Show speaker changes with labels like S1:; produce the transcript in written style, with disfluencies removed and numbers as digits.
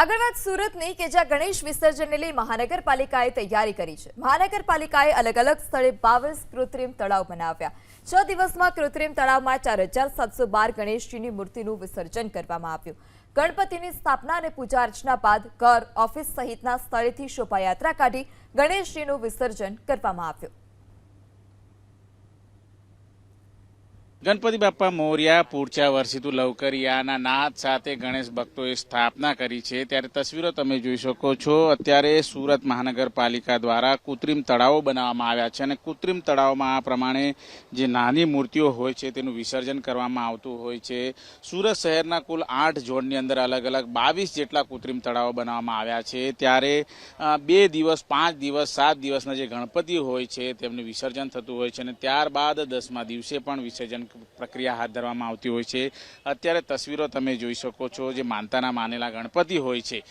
S1: આગળ વાત સુરતની કે જ્યાં ગણેશ વિસર્જનને લઈ મહાનગરપાલિકાએ તૈયારી કરી છે। મહાનગરપાલિકાએ અલગ અલગ સ્થળે 22 કૃત્રિમ તળાવ બનાવ્યા। 6 દિવસમાં કૃત્રિમ તળાવમાં 4712 ગણેશજીની મૂર્તિનું વિસર્જન કરવામાં આવ્યું। ગણપતિની સ્થાપના અને પૂજા અર્ચના બાદ ઘર, ઓફિસ સહિતના સ્થળેથી શોભાયાત્રા કાઢી ગણેશજીનું વિસર્જન કરવામાં આવ્યું।
S2: ગણપતિ બાપ્પા મોર્યા પૂરચા વર્ષિતું લવકરિયાના નાદ સાથે ગણેશ ભક્તોએ સ્થાપના કરી છે। ત્યારે તસવીરો તમે જોઈ શકો છો। અત્યારે સુરત મહાનગરપાલિકા દ્વારા કૃત્રિમ તળાવો બનાવવામાં આવ્યા છે અને કૃત્રિમ તળાવમાં આ પ્રમાણે જે નાની મૂર્તિઓ હોય છે તેનું વિસર્જન કરવામાં આવતું હોય છે। સુરત શહેરના કુલ 8 ઝોનની અંદર અલગ અલગ 22 જેટલા કૃત્રિમ તળાવો બનાવવામાં આવ્યા છે। ત્યારે 2 દિવસ, 5 દિવસ, 7 દિવસના જે ગણપતિ હોય છે તેમનું વિસર્જન થતું હોય છે અને ત્યારબાદ 10મા દિવસે પણ વિસર્જન પ્રક્રિયા હાથ ધરવામાં આવતી હોય છે। અત્યારે તસવીરો તમે જોઈ શકો છો। જે માનતાના માનેલા ગણપતિ હોય છે